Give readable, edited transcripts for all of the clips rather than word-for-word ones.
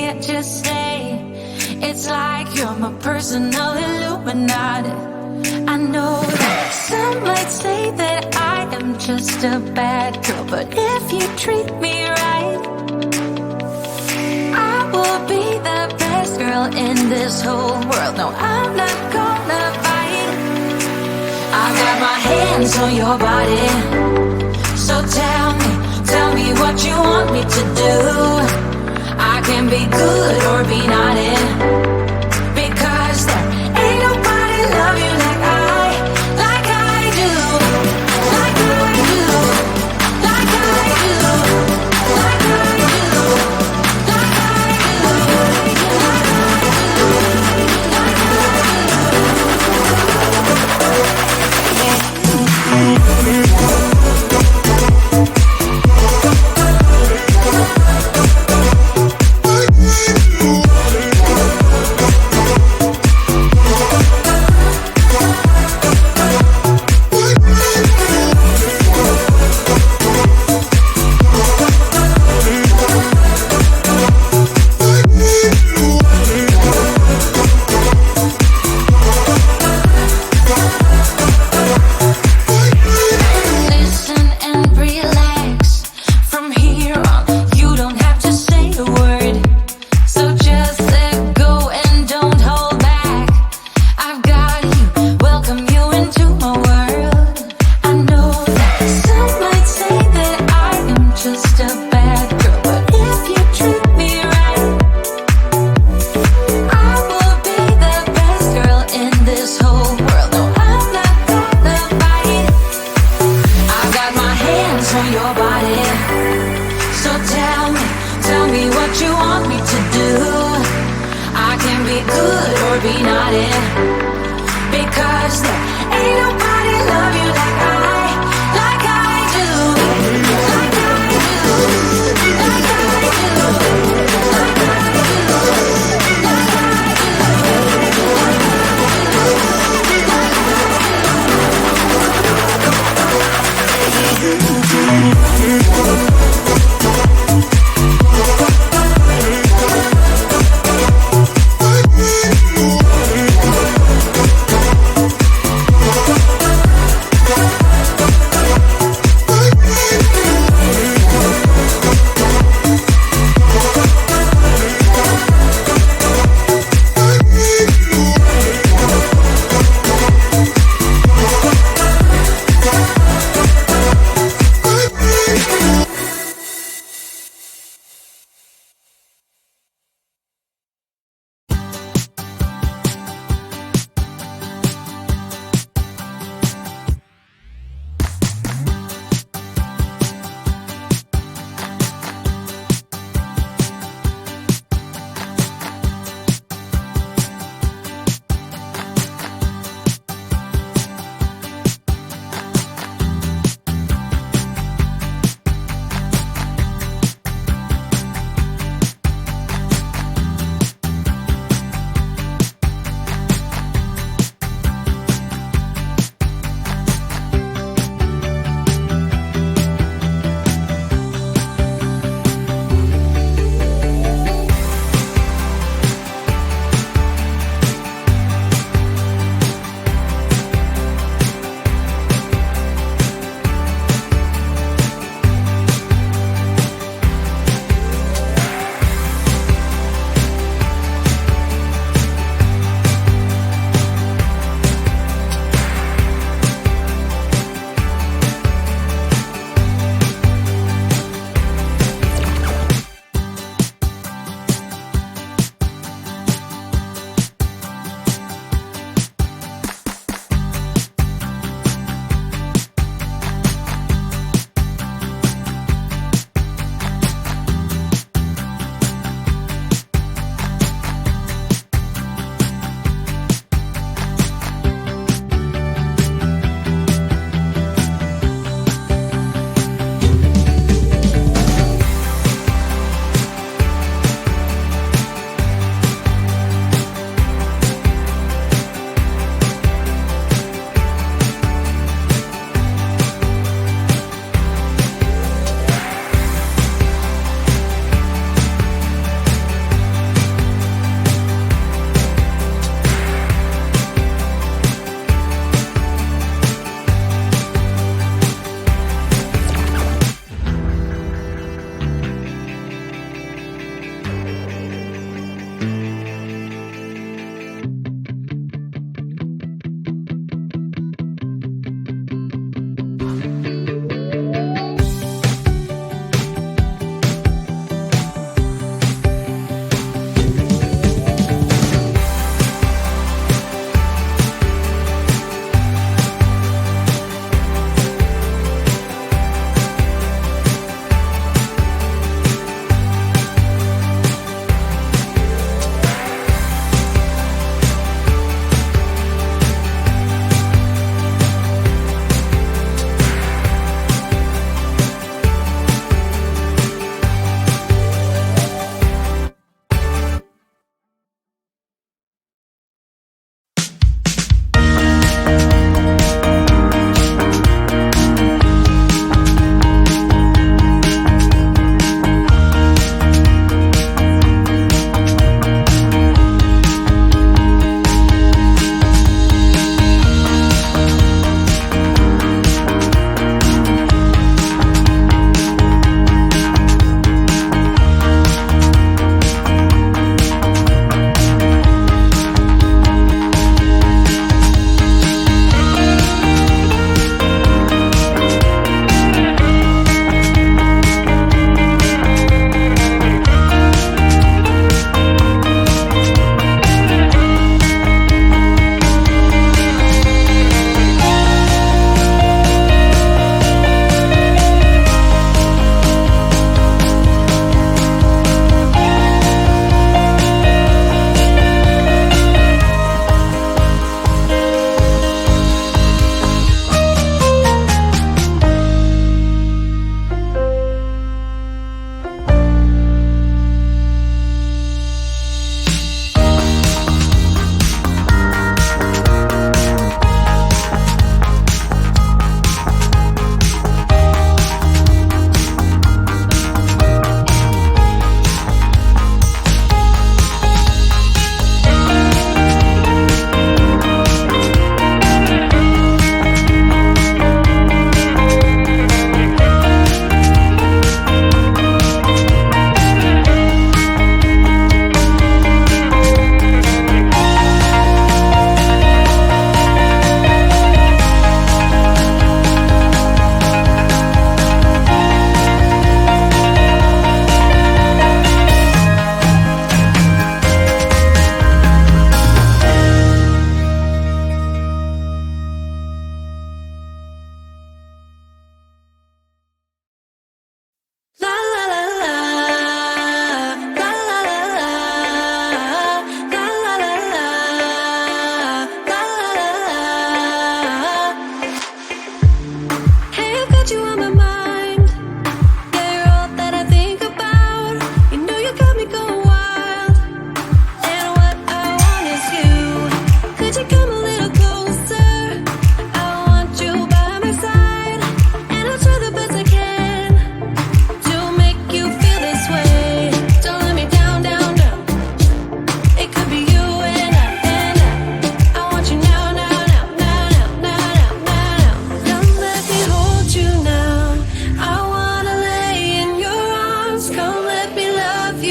can't just stay. It's like you're my personal Illuminati. I know that some might say that I am just a bad girl, but if you treat me right, I will be the best girl in this whole world. No, I'm not gonna fight. I got my hands on your body, so tell me what you want me to do. I can be good or be naughty, because there ain't nobody love you like I do, like I do, like I do, like I do, like I do,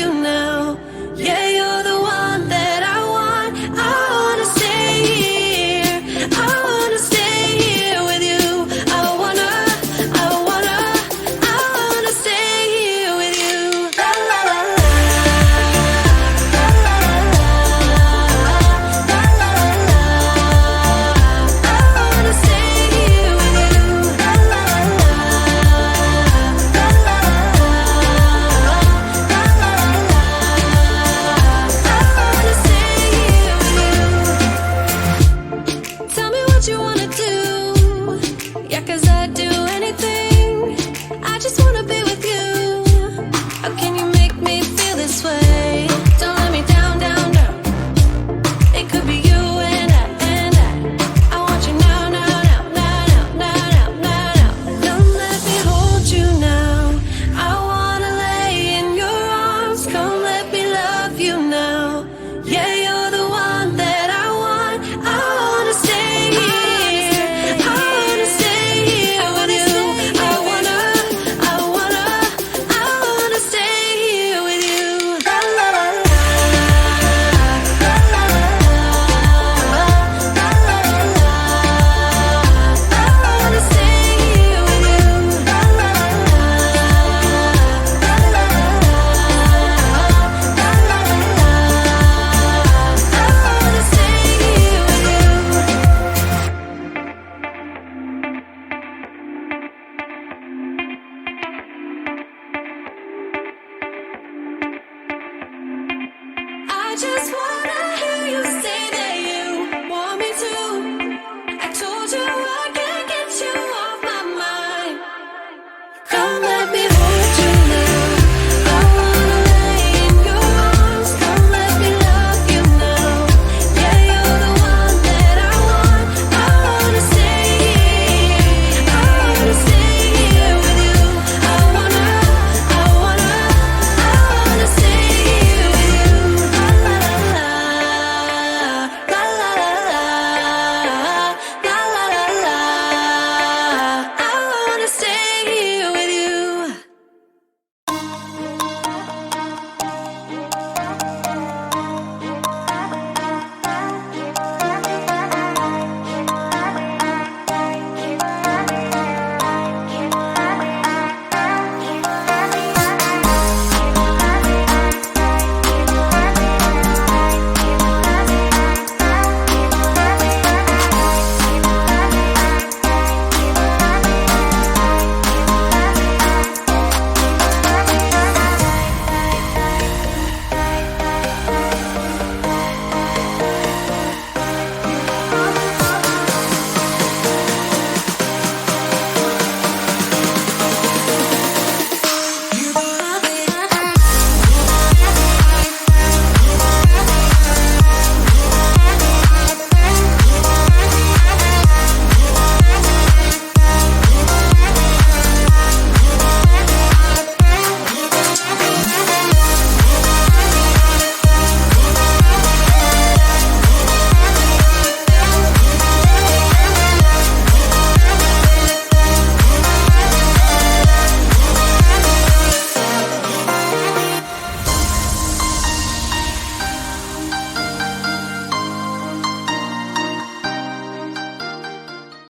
you now. Yeah, you're the one that I want. I wanna stay here. I wanna stay here with you. I wanna stay here with you. La la la la. La la la la. La la la la. I wanna stay here with you. La la la la. La la la la. La la la la. I wanna stay here with you. Tell me what you wanna do. Yeah, 'cause I'd do anything. I just wanna be with you. How can you make me feel this way? Don't let me down, down, down. It could be you and I, and I. I want you now, now, now, now, now, now, now, now. Come let me hold you now. I wanna lay in your arms. Come let me love you now. Yeah, you're the one that I want. I wanna stay here. I wanna stay here with you. I wanna stay here with you. La la la la. La la la la. La la la la. I wanna stay here with you. La la la la. La la la la. La la la la. I wanna stay here with you. I just want